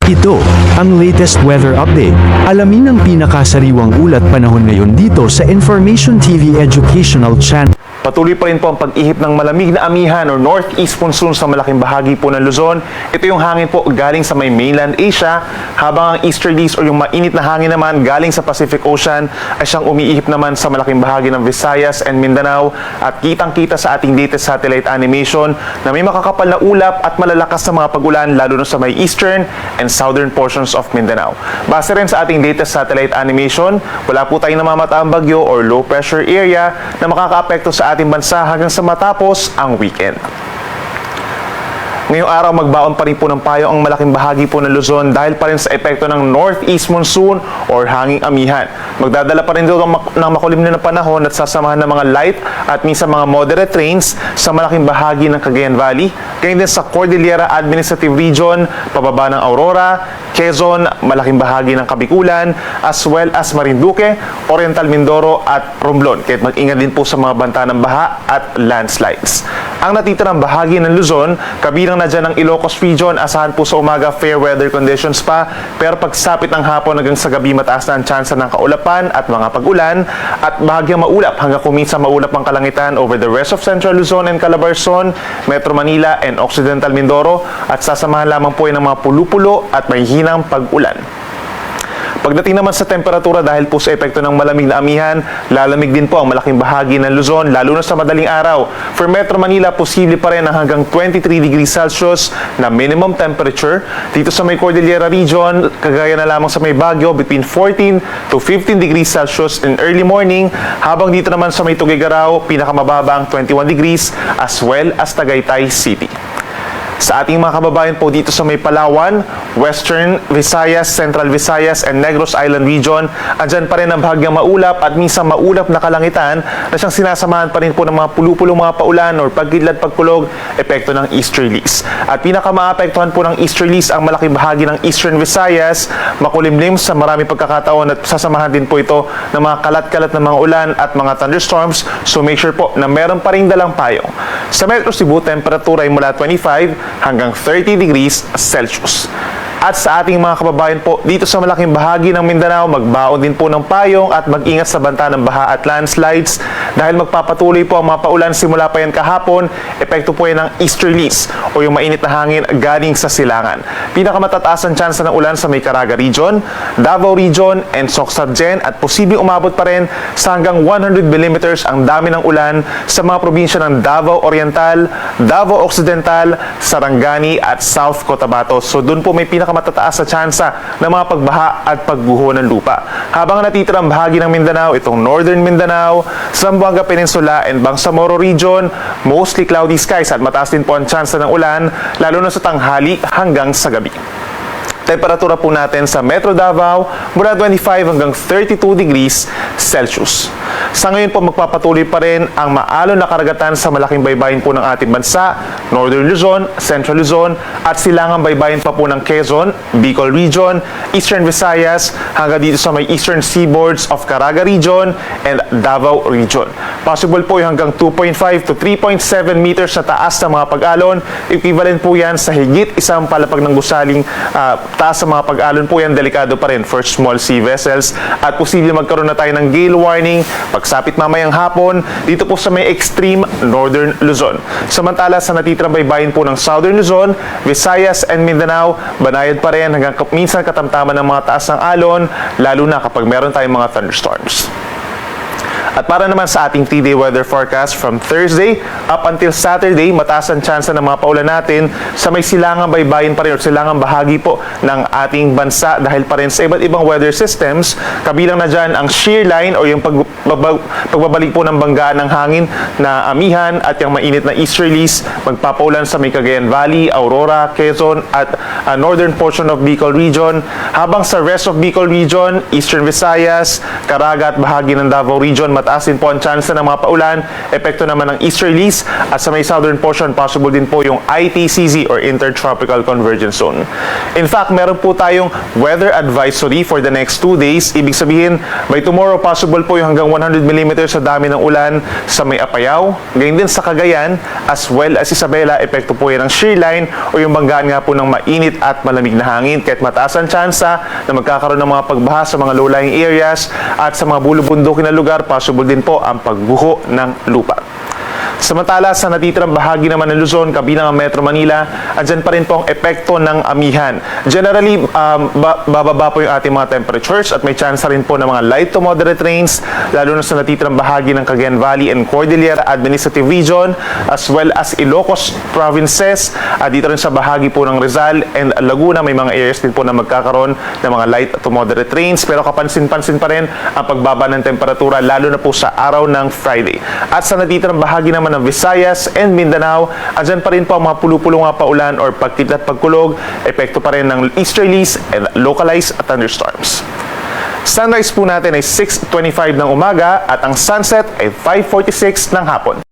Ito ang latest weather update. Alamin ang pinakasariwang ulat panahon ngayon dito sa Information TV Educational Channel. Patuloy pa rin po ang pag-ihip ng malamig na amihan o northeast monsoon sa malaking bahagi po ng Luzon. Ito yung hangin po galing sa may mainland Asia, habang ang easterlies o yung mainit na hangin naman galing sa Pacific Ocean ay siyang umiihip naman sa malaking bahagi ng Visayas and Mindanao. At kitang-kita sa ating latest satellite animation na may makakapal na ulap at malalakas na mga pag-ulan lalo na sa may eastern and southern portions of Mindanao. Base rin sa ating latest satellite animation, wala po tayong namamataang bagyo or low pressure area na makakaapekto sa ating bansa hanggang sa matapos ang weekend. Ngayong araw, magbaon pa rin po ng payo ang malaking bahagi po ng Luzon dahil pa rin sa epekto ng northeast monsoon or hanging amihan. Magdadala pa rin dito ng makulimlim na panahon at sasamahan ng mga light at minsan mga moderate rains sa malaking bahagi ng Cagayan Valley. Ganyan din sa Cordillera Administrative Region, pababa ng Aurora, Quezon, malaking bahagi ng Kabikulan, as well as Marinduque, Oriental Mindoro at Romblon. Kaya mag-ingat din po sa mga banta ng baha at landslides. Ang natitirang bahagi ng Luzon, kabilang na dyan ang Ilocos Region, asahan po sa umaga fair weather conditions pa, pero pagsapit ng hapon hanggang sa gabi mataas na ang tsansa ng kaulapan at mga pag-ulan at bahagyang maulap hanggang kuminsan maulap ang kalangitan over the rest of Central Luzon and Calabarzon, Metro Manila and Occidental Mindoro at sasamahan lamang po yan ng mga pulupulo at may hinang pag-ulan. Pagdating naman sa temperatura, dahil po sa epekto ng malamig na amihan, lalamig din po ang malaking bahagi ng Luzon, lalo na sa madaling araw. For Metro Manila, posible pa rin ang hanggang 23 degrees Celsius na minimum temperature. Dito sa may Cordillera Region, kagaya na lamang sa may Baguio, between 14 to 15 degrees Celsius in early morning, habang dito naman sa may Tuguegarao, pinakamababa ang 21 degrees, as well as Tagaytay City. Sa ating mga kababayan po dito sa may Palawan, Western Visayas, Central Visayas, and Negros Island Region, andyan pa rin ang bahagyang maulap at minsan maulap na kalangitan na siyang sinasamahan pa rin po ng mga pulupulong mga paulan or pagkidlat pagkulog, epekto ng easterlies. At pinakamaapektuhan po ng easterlies ang malaking bahagi ng Eastern Visayas, makulimlim sa marami pagkakataon at sasamahan din po ito ng mga kalat-kalat na mga ulan at mga thunderstorms, so make sure po na meron pa rin dalang payong. Sa Metro Cebu, temperatura ay mula 25 hanggang 30 degrees Celsius. At sa ating mga kababayan po, dito sa malaking bahagi ng Mindanao, magbaon din po ng payong at mag-ingat sa banta ng baha at landslides dahil magpapatuloy po ang mga paulan simula pa yan kahapon. Epekto po yan ng easterlies o yung mainit na hangin galing sa silangan. Pinakamatataas ang tsansa ng ulan sa may Caraga Region, Davao Region, and Soxargen at posibleng umabot pa rin sa hanggang 100 millimeters ang dami ng ulan sa mga probinsya ng Davao Oriental, Davao Occidental, Sarangani at South Cotabato. So doon po may pinakamataas sa tsansa ng mga pagbaha at pagguho ng lupa. Habang natitirang bahagi ng Mindanao, itong Northern Mindanao, Zamboanga Peninsula and Bangsamoro Region, mostly cloudy skies at mataas din po ang tsansa ng ulan, lalo na sa tanghali hanggang sa gabi. Temperatura po natin sa Metro Davao mula 25 hanggang 32 degrees Celsius. Sa ngayon po magpapatuloy pa rin ang maalon na karagatan sa malaking baybayin po ng ating bansa, Northern Luzon, Central Luzon at silangang baybayin pa po ng Quezon, Bicol Region, Eastern Visayas hanggang dito sa may eastern seaboards of Caraga Region and Davao Region. Possible po yung hanggang 2.5 to 3.7 meters na taas na mga pag-alon. Equivalent po yan sa higit isang palapag ng gusaling taas sa mga pag-alon po yan, delikado pa rin for small sea vessels at posible magkaroon na tayo ng gale warning pagsapit mamayang hapon dito po sa may extreme Northern Luzon. Samantala sa natitirang baybayin po ng Southern Luzon, Visayas and Mindanao, banayad pa rin hanggang minsan katamtaman ng mga taas ng alon, lalo na kapag meron tayong mga thunderstorms. At para naman sa ating 3-day weather forecast from Thursday up until Saturday, mataas ang tsansa ng mga paulan natin sa may silangang baybayin pa rin o silangang bahagi po ng ating bansa dahil pa rin sa iba't ibang weather systems. Kabilang na dyan ang shear line o yung pagbabalik po ng banggaan ng hangin na amihan at yung mainit na easterlies, magpapaulan sa may Cagayan Valley, Aurora, Quezon at northern portion of Bicol Region. Habang sa rest of Bicol Region, Eastern Visayas, Caraga at bahagi ng Davao Region, mataas din po ang chance ng mga paulan, epekto naman ng easterlies, at sa may southern portion, possible din po yung ITCZ or Intertropical Convergence Zone. In fact, meron po tayong weather advisory for the next 2 days. Ibig sabihin, by tomorrow, possible po yung hanggang 100 mm sa dami ng ulan sa may Apayao, gayon din sa Cagayan, as well as Isabela. Epekto po yan ng shear line o yung banggaan nga po ng mainit at malamig na hangin. Kahit mataas ang tsansa na magkakaroon ng mga pagbaha sa mga low-lying areas at sa mga bulubundukin na lugar, possible din po ang pagguho ng lupa. Samantala, sa natitirang bahagi naman ng Luzon, kabilang ang Metro Manila, andyan pa rin po ang epekto ng amihan. Generally, bababa po yung ating mga temperatures at may chance rin po ng mga light to moderate rains, lalo na sa natitirang bahagi ng Cagayan Valley and Cordillera Administrative Region, as well as Ilocos Provinces. Dito rin sa bahagi po ng Rizal and Laguna, may mga areas din po na magkakaroon ng mga light to moderate rains. Pero kapansin-pansin pa rin ang pagbaba ng temperatura, lalo na po sa araw ng Friday. At sa natitirang bahagi naman ng Visayas and Mindanao, andyan pa rin po ang mga pulupulong nga paulan or pagkidlat pagkulog, epekto pa rin ng easterlies and localized thunderstorms. Sunrise po natin ay 6:25 ng umaga at ang sunset ay 5:46 ng hapon.